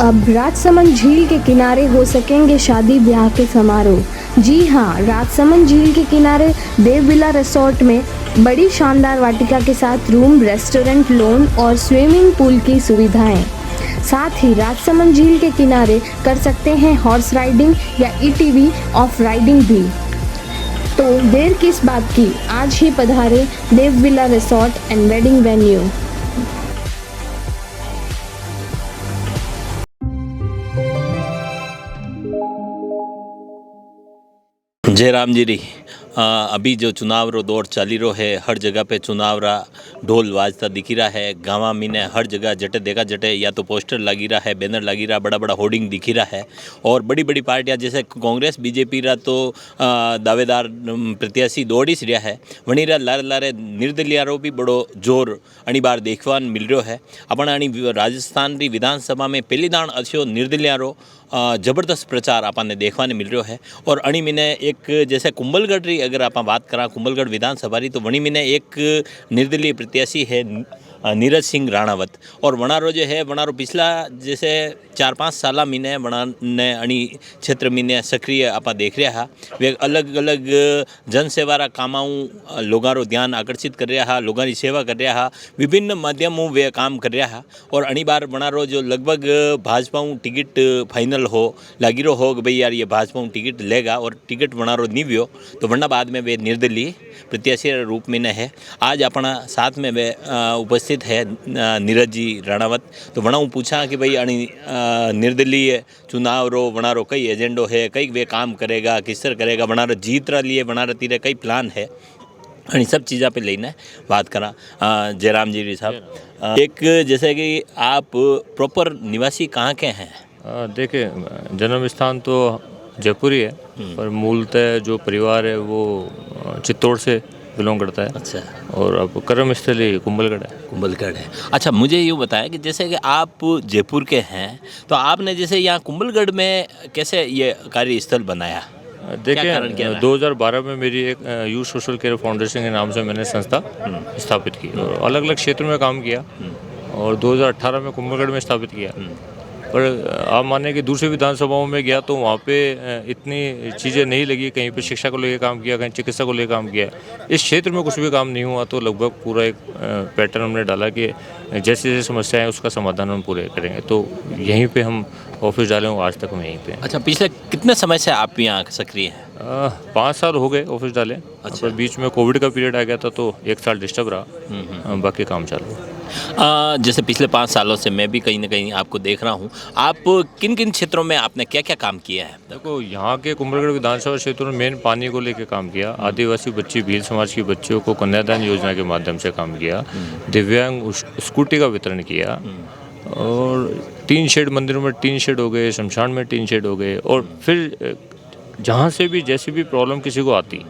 अब राजसमंद झील के किनारे हो सकेंगे शादी ब्याह के समारोह। जी हाँ, राजसमंद झील के किनारे देव विला रिसोर्ट में बड़ी शानदार वाटिका के साथ रूम, रेस्टोरेंट, लॉन और स्विमिंग पूल की सुविधाएं। साथ ही राजसमंद झील के किनारे कर सकते हैं हॉर्स राइडिंग या ईटीवी ऑफ राइडिंग भी। तो देर किस बात की, आज ही पधारे Dev villa resort and wedding venue. जय राम जी री। अभी जो चुनाव रो दौर चाली रो है, हर जगह पे चुनाव रा ढोल वाजता दिखी रहा है। गाँव में ने हर जगह जटे देखा जटे या तो पोस्टर लगी रहा है, बैनर लगी रहा, बड़ा बड़ा होर्डिंग दिखी रहा है। और बड़ी बड़ी पार्टियां जैसे कांग्रेस बीजेपी रा तो दावेदार प्रत्याशी दौड़ी रहा है, वहीं रा लारे लारे निर्दलीय रो भी बड़ो जोर अणी बार देखवान मिल रहा है। अपन अणी राजस्थान री विधानसभा में पहली दाण अच्छो निर्दलीय रो जबरदस्त प्रचार आपने देखने मिल रहा है। और अणी मिने एक जैसे कुंभलगढ़ री अगर आप बात करा, कुंभलगढ़ विधानसभा री, तो वणी मिने एक निर्दलीय प्रत्याशी है नीरज सिंह राणावत। और वणारो जो है, वणारो पिछला जैसे 4-5 साल मीने वणा ने अणी क्षेत्र मीने सक्रिय आप देख रहा है। वे अलग अलग जनसेवा रा कामाऊ लोगों रो ध्यान आकर्षित कर रहा है, लोगों की सेवा कर रहा है, विभिन्न माध्यमों वे काम कर रहा है। और अणी बार वणारो जो लगभग भाजपा टिकट फाइनल हो लगी रो हो कि भाई यार ये भाजपा टिकट लेगा, और टिकट वणारो निव्यो तो वरना बाद में वे निर्दलीय प्रत्याशी रूप में है। आज अपना साथ में वे उपस्थित है नीरज जी राणावत। तो वणा पूछा कि भाई अणी निर्दलीय चुनाव रो वणारो कई एजेंडो है, कई वे काम करेगा, किस तरह करेगा, वणारो जीत रा लिए वणारा तीरे कई प्लान है, अणी सब चीज़ा पे लेना बात करा। जयराम जी साहब, एक जैसे कि आप प्रॉपर निवासी कहाँ के हैं? देखिए, जन्म स्थान तो जयपुर ही है, पर मूलतः जो परिवार है वो चित्तौड़ से बिलोंग करता है। अच्छा। और अब कर्मस्थली कुंभलगढ़ है। कुंभलगढ़ है। अच्छा, मुझे यूँ बताया कि जैसे कि आप जयपुर के हैं, तो आपने जैसे यहाँ कुंभलगढ़ में कैसे ये कार्यस्थल बनाया? देखिए, 2012 में मेरी एक यूथ सोशल केयर फाउंडेशन के नाम से मैंने संस्था स्थापित की और अलग अलग क्षेत्र में काम किया, और 2018 में कुंभलगढ़ में स्थापित किया। पर आप माने कि दूसरी विधानसभाओं में गया तो वहाँ पे इतनी चीज़ें नहीं लगी। कहीं पे शिक्षा को लेकर काम किया, कहीं चिकित्सा को लेकर काम किया। इस क्षेत्र में कुछ भी काम नहीं हुआ, तो लगभग पूरा एक पैटर्न हमने डाला कि जैसे जैसे समस्याएं उसका समाधान हम पूरे करेंगे। तो यहीं पे हम ऑफिस डाले हूँ, आज तक मैं यहीं पे। अच्छा, पिछले कितने समय से आप यहाँ सक्रिय हैं? 5 साल हो गए ऑफिस डाले। अच्छा। बीच में कोविड का पीरियड आ गया था तो 1 साल डिस्टर्ब रहा, बाकी काम चालू। जैसे पिछले 5 सालों से मैं भी कहीं ना कहीं आपको देख रहा हूँ, आप किन किन क्षेत्रों में आपने क्या क्या काम किया है? देखो, यहाँ के कुंभलगढ़ विधानसभा क्षेत्र में मेन पानी को लेकर काम किया। आदिवासी बच्ची, भील समाज की बच्चियों को कन्यादान योजना के माध्यम से काम किया। दिव्यांग स्कूटी का वितरण किया, और 3 शेड मंदिरों में 3 शेड हो गए, शमशान में 3 शेड हो गए। और फिर जहाँ से भी जैसी भी प्रॉब्लम किसी को आती,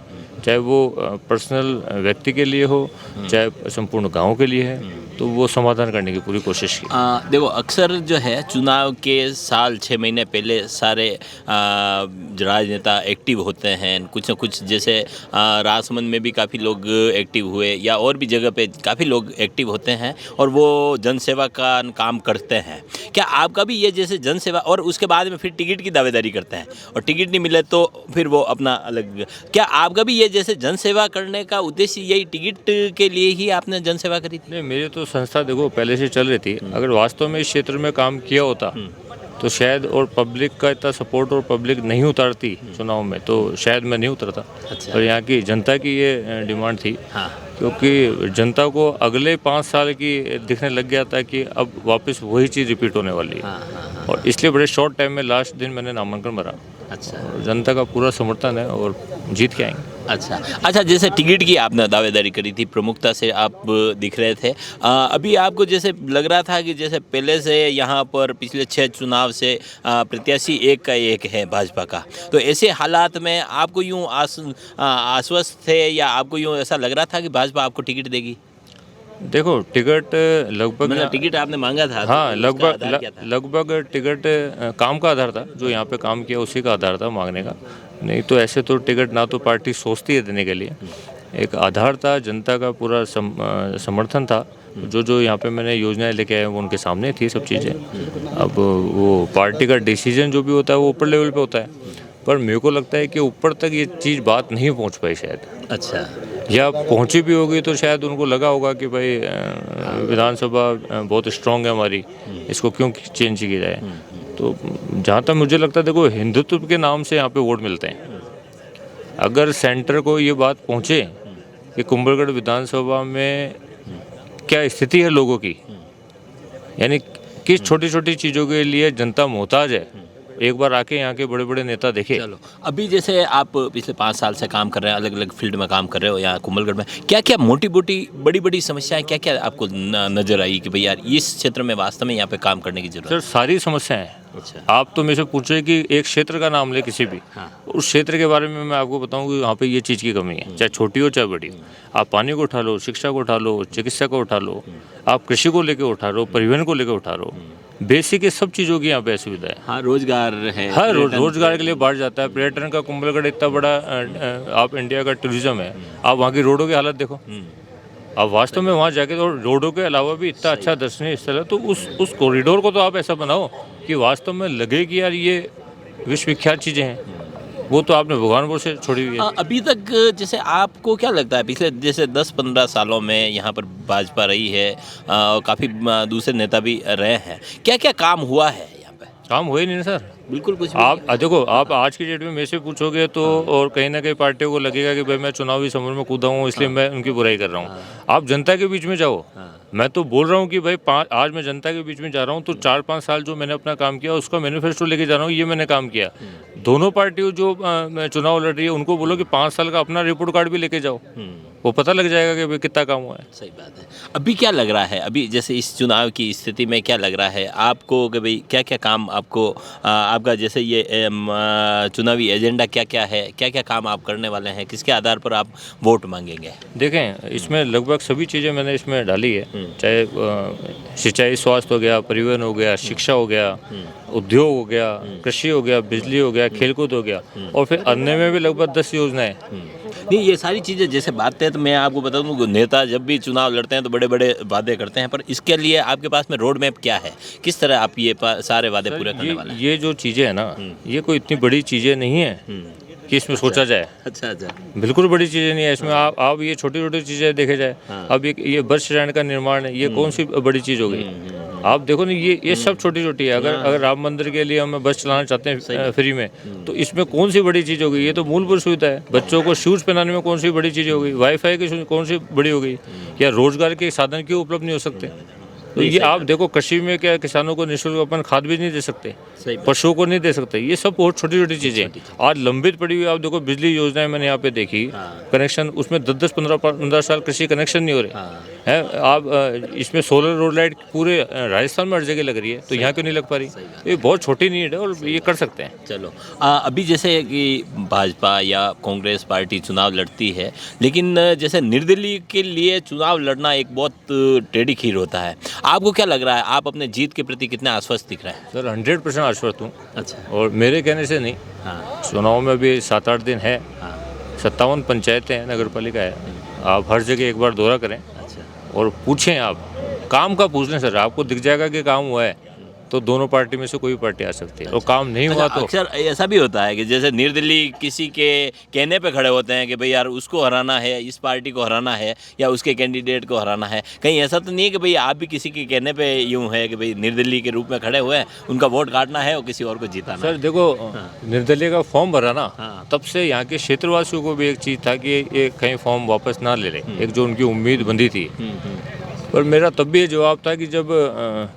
चाहे वो पर्सनल व्यक्ति के लिए हो, चाहे संपूर्ण गांव के लिए है, तो वो समाधान करने की पूरी कोशिश की। देखो, अक्सर जो है चुनाव के साल 6 महीने पहले सारे राजनेता एक्टिव होते हैं, कुछ न कुछ। जैसे राजसमंद में भी काफ़ी लोग एक्टिव हुए, या और भी जगह पे काफ़ी लोग एक्टिव होते हैं, और वो जनसेवा का काम करते हैं। क्या आपका भी ये जैसे जनसेवा, और उसके बाद में फिर टिकट की दावेदारी करते हैं, और टिकट नहीं मिले तो फिर वो अपना अलग, क्या आपका भी ये जैसे जनसेवा करने का उद्देश्य यही टिकट के लिए ही आपने जनसेवा करी थी? नहीं, मेरे तो संस्था देखो पहले से चल रही थी। अगर वास्तव में इस क्षेत्र में काम किया होता तो शायद, और पब्लिक का इतना सपोर्ट और पब्लिक नहीं उतारती चुनाव में, तो शायद मैं नहीं उतरता। अच्छा। और यहाँ की जनता की ये डिमांड थी। हाँ। क्योंकि जनता को अगले 5 साल की दिखने लग गया था कि अब वापस वही चीज़ रिपीट होने वाली है। हाँ। और इसलिए बड़े शॉर्ट टाइम में लास्ट दिन मैंने नामांकन भरा। अच्छा। जनता का पूरा समर्थन है और जीत के आएंगे। अच्छा, जैसे टिकट की आपने दावेदारी करी थी, प्रमुखता से आप दिख रहे थे। अभी आपको जैसे लग रहा था कि जैसे पहले से यहाँ पर पिछले 6 चुनाव से प्रत्याशी एक का एक है भाजपा का, तो ऐसे हालात में आपको यूँ आश्वस्त थे, या आपको यूँ ऐसा लग रहा था कि भाजपा आपको टिकट देगी? देखो, टिकट लगभग, मतलब टिकट आपने मांगा था? हाँ, लगभग टिकट काम का आधार था। जो यहाँ पे काम किया उसी का आधार था मांगने का। नहीं तो ऐसे तो टिकट ना तो पार्टी सोचती है देने के लिए। एक आधार था, जनता का पूरा समर्थन था जो जो यहाँ पे मैंने योजनाएं लेके आया वो उनके सामने थी सब चीज़ें। अब वो पार्टी का डिसीजन जो भी होता है वो ऊपर लेवल पे होता है, पर मेरे को लगता है कि ऊपर तक ये चीज़ बात नहीं पहुँच पाई शायद, अच्छा, या पहुँची भी होगी तो शायद उनको लगा होगा कि भाई विधानसभा बहुत स्ट्रांग है हमारी, इसको क्यों चेंज किया जाए। तो जहाँ तक मुझे लगता है, देखो हिंदुत्व के नाम से यहाँ पे वोट मिलते हैं। अगर सेंटर को ये बात पहुँचे कि कुंभलगढ़ विधानसभा में क्या स्थिति है लोगों की, यानी किस छोटी छोटी चीज़ों के लिए जनता मोहताज है, एक बार आके यहाँ के बड़े बड़े नेता देखे। चलो अभी जैसे आप पिछले 5 साल से काम कर रहे हैं, अलग अलग फील्ड में काम कर रहे हो यहाँ कुंभलगढ़ में, क्या क्या मोटी मोटी बड़ी बड़ी समस्याएं क्या क्या आपको नजर आई कि भाई यार इस क्षेत्र में वास्तव में यहाँ पे काम करने की जरूरत सर सारी समस्याएं हैं। अच्छा, आप तो मेरे से पूछे कि एक क्षेत्र का नाम ले किसी भी, उस क्षेत्र के बारे में मैं आपको बताऊं कि वहाँ पे ये चीज़ की कमी है, चाहे छोटी हो चाहे बड़ी हो। आप पानी को उठा लो, शिक्षा को उठा लो, चिकित्सा को उठा लो, आप कृषि को लेकर उठा लो, परिवहन को लेकर उठा लो, बेसिक सब चीज़ों की यहाँ पे असुविधा है। हाँ, रोजगार है, हर रोजगार के लिए बढ़ जाता है। पर्यटन का कुंभलगढ़ इतना बड़ा आप इंडिया का टूरिज्म है, आप वहाँ की रोडों की हालत देखो। आप वास्तव में वहाँ जाके तो रोडों के अलावा भी इतना अच्छा दर्शनीय स्थल है, तो उस कॉरिडोर को तो आप ऐसा बनाओ कि वास्तव में लगे कि यार ये विश्वविख्यात चीज़ें हैं। वो तो आपने भगवानपुर से छोड़ी हुई है। अभी तक जैसे आपको क्या लगता है पिछले जैसे 10-15 सालों में यहाँ पर भाजपा रही है और काफ़ी दूसरे नेता भी रहे हैं, क्या क्या काम हुआ है यहाँ पे? काम हुए नहीं ना सर, बिल्कुल कुछ आप देखो, आप आज की डेट में मेरे से पूछोगे तो और कहीं ना कहीं पार्टियों को लगेगा कि भाई मैं चुनावी समर में कूदा हूँ इसलिए मैं उनकी बुराई कर रहा हूँ। आप जनता के बीच में जाओ, मैं तो बोल रहा हूँ कि भाई आज मैं जनता के बीच में जा रहा हूँ तो 4-5 साल जो मैंने अपना काम किया उसका मैनिफेस्टो लेके जा रहा हूँ, ये मैंने काम किया। दोनों पार्टियों जो चुनाव लड़ रही है उनको बोलो कि 5 साल का अपना रिपोर्ट कार्ड भी लेके जाओ, वो पता लग जाएगा कि भाई कितना काम हुआ है। सही बात है। अभी क्या लग रहा है, अभी जैसे इस चुनाव की स्थिति में क्या लग रहा है आपको कि भाई क्या क्या काम आपको आपका जैसे ये चुनावी एजेंडा क्या क्या है, क्या क्या काम आप करने वाले हैं, किसके आधार पर आप वोट मांगेंगे? देखें, इसमें लगभग सभी चीज़ें मैंने इसमें डाली है, चाहे सिंचाई, स्वास्थ्य हो गया, परिवहन हो गया, शिक्षा हो गया, उद्योग हो गया, कृषि हो गया, बिजली हो गया, खेलकूद हो गया, और फिर अन्य में भी लगभग 10 योजनाएं। नहीं, ये सारी चीज़ें जैसे बात है तो मैं आपको बता दूं, नेता जब भी चुनाव लड़ते हैं तो बड़े बड़े वादे करते हैं, पर इसके लिए आपके पास में रोड मैप क्या है, किस तरह आप ये सारे वादे पूरे करने वाले हैं? ये जो चीज़ें हैं ना, ये कोई इतनी बड़ी चीज़ें नहीं है कि इसमें सोचा जाए। अच्छा, बिल्कुल बड़ी चीज़ें नहीं है इसमें। आप ये छोटी छोटी चीज़ें देखे जाए, अब ये बस स्टैंड का निर्माण है, ये कौन सी बड़ी चीज़ हो गई? आप देखो ना, ये सब छोटी छोटी है। अगर राम मंदिर के लिए हम बस चलाना चाहते हैं फ्री में, तो इसमें कौन सी बड़ी चीज़ हो गई? ये तो मूलभूत सुविधा है। बच्चों को शूज़ पहनाने में कौन सी बड़ी चीज़ हो गई? वाईफाई की कौन सी बड़ी हो गई? या रोजगार के साधन क्यों उपलब्ध नहीं हो सकते? तो ये आप देखो, कृषि में क्या किसानों को निःशुल्क अपन खाद भी नहीं दे सकते, पशुओं को नहीं दे सकते, ये सब बहुत छोटी छोटी चीज़ें आज लंबित पड़ी हुई। आप देखो, बिजली योजनाएं मैंने यहाँ पे देखी, कनेक्शन उसमें 10-15 साल कृषि कनेक्शन नहीं हो रहे हैं। आप इसमें सोलर रोड लाइट पूरे राजस्थान में हर जगह लग रही है, तो यहाँ क्यों नहीं लग पा रही? ये बहुत छोटी नीड है और ये कर सकते हैं। चलो, अभी जैसे कि भाजपा या कांग्रेस पार्टी चुनाव लड़ती है, लेकिन जैसे निर्दलीय के लिए चुनाव लड़ना एक बहुत टेढ़ी खीर होता है। आपको क्या लग रहा है, आप अपने जीत के प्रति कितने आश्वस्त दिख रहे हैं? सर 100% आश्वस्त हूँ। अच्छा, और मेरे कहने से नहीं, चुनाव में भी 7-8 दिन है, 57 पंचायतें हैं, नगर पालिका है। आप हर जगह एक बार दौरा करें और पूछें, आप काम का पूछ लें सर, आपको दिख जाएगा कि काम हुआ है तो दोनों पार्टी में से कोई पार्टी आ सकती है, और काम नहीं हुआ तो अक्सर ऐसा भी होता है कि जैसे निर्दलीय किसी के कहने पे खड़े होते हैं कि भाई यार उसको हराना है, इस पार्टी को हराना है, या उसके कैंडिडेट को हराना है। कहीं ऐसा तो नहीं है कि भाई आप भी किसी के कहने पे यूँ है कि भाई निर्दलीय के रूप में खड़े हुए हैं, उनका वोट काटना है और किसी और को जिताना सर? देखो, निर्दलीय का फॉर्म भरा ना, तब से यहाँ के क्षेत्रवासियों को भी एक चीज़ था कि ये कहीं फॉर्म वापस ना ले लें, एक जो उनकी उम्मीद बंधी थी। पर मेरा तब भी ये जवाब था कि जब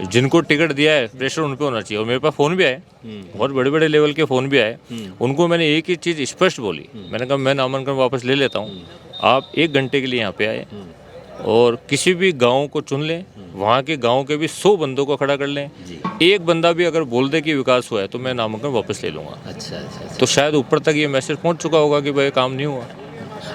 जिनको टिकट दिया है प्रेशर उन पे होना चाहिए। और मेरे पास फ़ोन भी आए, बहुत बड़े बड़े लेवल के फ़ोन भी आए, उनको मैंने एक ही चीज़ स्पष्ट बोली, मैंने कहा मैं नामांकन वापस ले लेता हूँ, आप 1 घंटे के लिए यहाँ पे आए और किसी भी गांव को चुन लें, वहाँ के गांव के भी 100 बंदों को खड़ा कर लें, एक बंदा भी अगर बोल दे कि विकास हुआ है तो मैं नामांकन वापस ले लूँगा। अच्छा, तो शायद ऊपर तक ये मैसेज पहुँच चुका होगा कि भाई काम नहीं हुआ।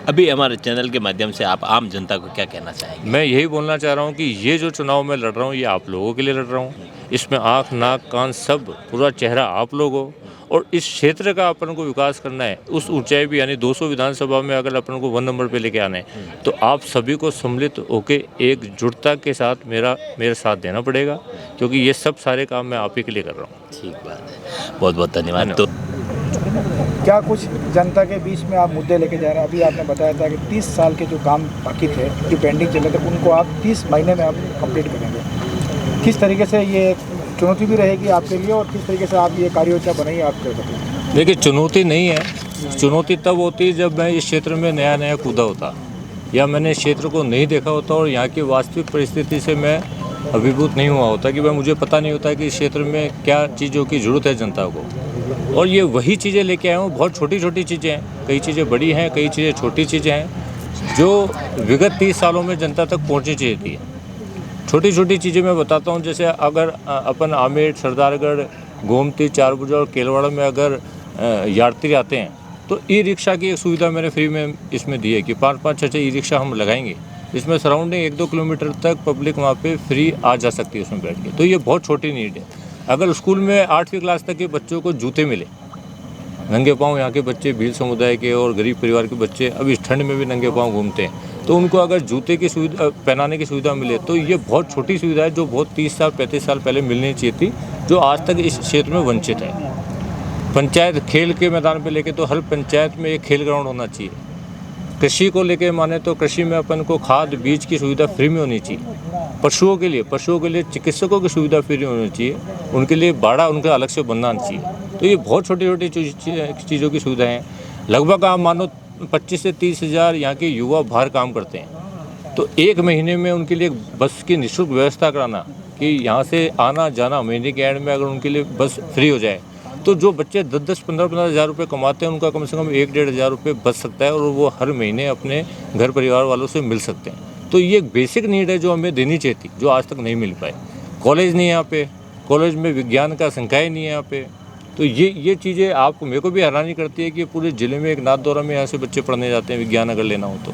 अभी हमारे चैनल के माध्यम से आप आम जनता को क्या कहना चाहेंगे? मैं यही बोलना चाह रहा हूँ कि ये जो चुनाव मैं लड़ रहा हूँ, ये आप लोगों के लिए लड़ रहा हूँ। इसमें आँख, नाक, कान सब, पूरा चेहरा आप लोग हो, और इस क्षेत्र का अपन को विकास करना है, उस ऊंचाई भी यानी 200 विधानसभा में अगर अपन को 1 नंबर पे लेके आना है तो आप सभी को सम्मिलित होकर एकजुटता के साथ मेरे साथ देना पड़ेगा, क्योंकि ये सब सारे काम मैं आप ही के लिए कर रहा हूँ। ठीक बात है, बहुत बहुत धन्यवाद। तो क्या कुछ जनता के बीच में आप मुद्दे लेके जा रहे हैं? अभी आपने बताया था कि 30 साल के जो काम बाकी थे, जो पेंडिंग चल रहे थे, उनको आप 30 महीने में आप कंप्लीट करेंगे। किस तरीके से ये चुनौती भी रहेगी आपके लिए और किस तरीके से आप ये कार्ययोजना बनाइए आप कर सकें? देखिए, चुनौती नहीं है, चुनौती तब होती है जब मैं इस क्षेत्र में नया कूदा होता या मैंने इस क्षेत्र को नहीं देखा होता और यहाँ की वास्तविक परिस्थिति से मैं अभिभूत नहीं हुआ होता कि भाई मुझे पता नहीं होता कि इस क्षेत्र में क्या चीज़ों की ज़रूरत है जनता को। और ये वही चीज़ें लेके आया हूँ, बहुत छोटी छोटी चीज़ें हैं, कई चीज़ें बड़ी हैं, कई चीज़ें छोटी चीज़ें हैं जो विगत 30 सालों में जनता तक पहुँचनी चाहिए थी। छोटी छोटी चीज़ें मैं बताता हूँ, जैसे अगर अपन आमेर, सरदारगढ़, गोमती, चारभुजा और केलवाड़ा में अगर यात्री आते हैं तो ई रिक्शा की एक सुविधा मैंने फ्री में इसमें दी है कि 5-5, 6 ई रिक्शा हम लगाएंगे। इसमें सराउंडिंग 1-2 किलोमीटर तक पब्लिक वहाँ पे फ्री आ जा सकती है उसमें बैठ के। तो ये बहुत छोटी नीड है। अगर स्कूल में 8वीं क्लास तक के बच्चों को जूते मिले, नंगे पाँव यहाँ के बच्चे भील समुदाय के और गरीब परिवार के बच्चे अब इस ठंड में भी नंगे पाँव घूमते हैं, तो उनको अगर जूते की सुविधा पहनाने की सुविधा मिले तो ये बहुत छोटी सुविधा है जो बहुत 30 साल 35 साल पहले मिलनी चाहिए थी, जो आज तक इस क्षेत्र में वंचित है। पंचायत खेल के मैदान पे लेके तो हर पंचायत में एक खेल ग्राउंड होना चाहिए। कृषि को लेके माने तो कृषि में अपन को खाद बीज की सुविधा फ्री में होनी चाहिए। पशुओं के लिए चिकित्सकों की सुविधा फ्री होनी चाहिए, उनके लिए बाड़ा उनका अलग से बनना चाहिए। तो ये बहुत छोटी छोटी चीज़ों की सुविधाएँ हैं। लगभग आप मानो 25 से 30 हज़ार यहाँ के युवा बाहर काम करते हैं, तो 1 महीने में उनके लिए बस की निःशुल्क व्यवस्था कराना कि यहाँ से आना जाना महीने के एंड में अगर उनके लिए बस फ्री हो जाए तो जो बच्चे 10-10, 15-15 हज़ार रुपये कमाते हैं उनका कम से कम 1-1.5 हज़ार रुपये बच सकता है और वो हर महीने अपने घर परिवार वालों से मिल सकते हैं। तो ये एक बेसिक नीड है जो हमें देनी चाहिए थी, जो आज तक नहीं मिल पाए। कॉलेज नहीं है यहाँ पे, कॉलेज में विज्ञान का संकाय नहीं है यहाँ पे। तो ये चीज़ें आपको मेरे को भी हैरानी करती है कि पूरे ज़िले में एक नाथद्वारा में यहाँ से बच्चे पढ़ने जाते हैं विज्ञान अगर लेना हो तो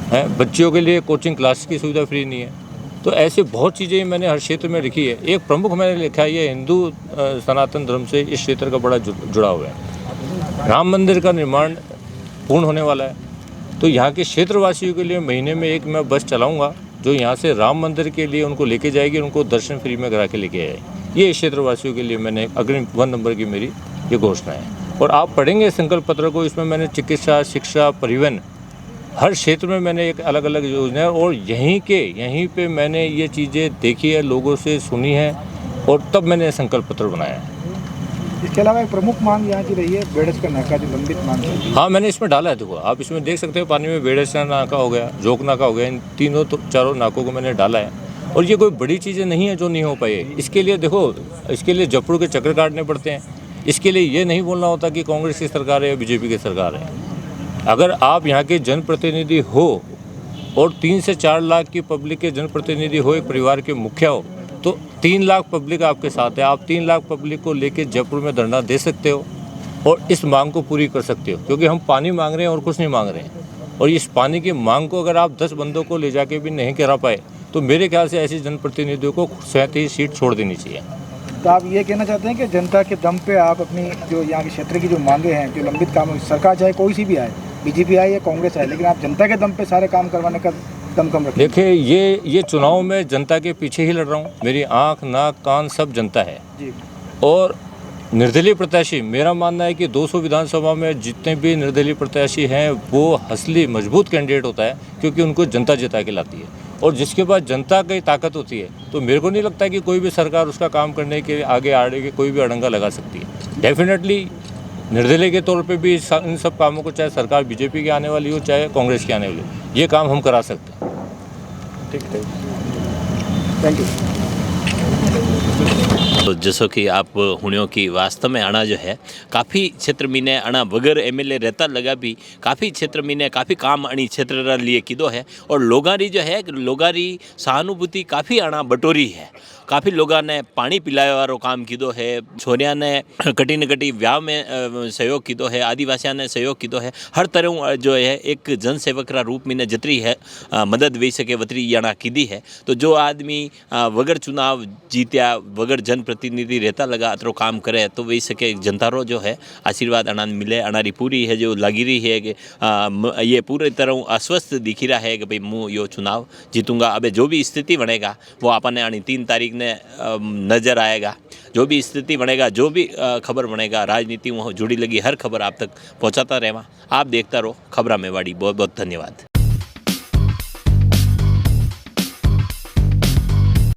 है। बच्चियों के लिए कोचिंग क्लास की सुविधा फ्री नहीं है। तो ऐसे बहुत चीज़ें मैंने हर क्षेत्र में लिखी है। एक प्रमुख मैंने लिखा है, ये हिंदू सनातन धर्म से इस क्षेत्र का बड़ा जुड़ा हुआ है। राम मंदिर का निर्माण पूर्ण होने वाला है, तो यहाँ के क्षेत्रवासियों के लिए महीने में एक मैं बस चलाऊँगा जो यहाँ से राम मंदिर के लिए उनको लेके जाएगी, उनको दर्शन फ्री में करा के लेके आए। ये क्षेत्रवासियों के लिए मैंने अग्रिम 1 नंबर की मेरी ये घोषणा है। और आप पढ़ेंगे संकल्प पत्र को, इसमें मैंने चिकित्सा, शिक्षा, परिवहन हर क्षेत्र में मैंने एक अलग अलग योजना है और यहीं पे मैंने ये चीज़ें देखी है, लोगों से सुनी है और तब मैंने संकल्प पत्र बनाया है। इसके अलावा एक प्रमुख मांग यहाँ की रही है बेड़सकर नाका, जो लंबित मांग है। हाँ, मैंने इसमें डाला है। देखो आप इसमें देख सकते हो, पानी में बेड़सकर नाका हो गया, जोक नाका हो गया, इन तीनों 4 नाकों को मैंने डाला है। और ये कोई बड़ी चीज़ें नहीं है जो नहीं हो पाई। इसके लिए देखो, इसके लिए जपड़ू के चक्कर काटने पड़ते हैं। इसके लिए ये नहीं बोलना होता कि कांग्रेस की सरकार है या बीजेपी की सरकार है। अगर आप यहाँ के जनप्रतिनिधि हो और 3 से 4 लाख की पब्लिक के जनप्रतिनिधि हो, एक परिवार के मुखिया हो, तो 3 लाख पब्लिक आपके साथ है। आप 3 लाख पब्लिक को लेके जयपुर में धरना दे सकते हो और इस मांग को पूरी कर सकते हो, क्योंकि हम पानी मांग रहे हैं और कुछ नहीं मांग रहे हैं। और इस पानी की मांग को अगर आप 10 बंदों को ले जाके भी नहीं करा पाए तो मेरे ख्याल से ऐसे जनप्रतिनिधियों को स्वयं ही सीट छोड़ देनी चाहिए। तो आप ये कहना चाहते हैं कि जनता के दम पे आप अपनी जो यहाँ के क्षेत्र की जो मांगे हैं, जो लंबित काम, सरकार चाहे कोई सी भी आए, बीजेपी आए या कांग्रेस आए, लेकिन आप जनता के दम पे सारे काम करवाने का दम कम रखें। देखिए, ये चुनाव में जनता के पीछे ही लड़ रहा हूँ। मेरी आँख, नाक, कान सब जनता है जी। और निर्दलीय प्रत्याशी, मेरा मानना है कि 200 विधानसभा में जितने भी निर्दलीय प्रत्याशी हैं वो असली मजबूत कैंडिडेट होता है, क्योंकि उनको जनता जिता के लाती है। और जिसके पास जनता की ताकत होती है तो मेरे को नहीं लगता कि कोई भी सरकार उसका काम करने के आगे कोई भी अड़ंगा लगा सकती है। डेफिनेटली निर्दलीय के तौर पे भी इन सब कामों को, चाहे सरकार बीजेपी की आने वाली हो चाहे कांग्रेस की आने वाली हो, ये काम हम करा सकते हैं। ठीक है, थैंक यू। तो जैसो कि आप हुणियों की वास्तव में अणा जो है काफ़ी क्षेत्र में ने अणा बगैर एमएलए रहता लगा भी काफ़ी क्षेत्र में ने काफ़ी काम अणी क्षेत्र लिए कीधो है और लोगारी जो है लोगारी सहानुभूति काफ़ी अणा बटोरी है। काफ़ी लोगों ने पानी पिलाया वारो काम कीधो है। छोरिया ने कटी न कटी व्याह में सहयोग कीधो है। आदिवासियों ने सहयोग कीधो है। हर तरह जो है एक जनसेवक रा रूप में जतरी है मदद वे सके वतरी याना कीधी है। तो जो आदमी वगर चुनाव जीत्या वगर जनप्रतिनिधि रहता लगा अतरो काम करे तो वे सके जनता रो जो है आशीर्वाद अनान मिले। अनारी पूरी है जो लगी रही है कि ये पूरी तरह अस्वस्थ दिखी रहा है कि भाई मैं यो चुनाव जीतूंगा। अब जो भी स्थिति बनेगा वो अपन आनी 3 तारीख ने नज़र आएगा। जो भी स्थिति बनेगा जो भी खबर बनेगा राजनीति वहाँ जुड़ी लगी हर खबर आप तक पहुँचाता रहेगा। आप देखता रहो खबरा मेवाड़ी। बहुत बहुत धन्यवाद।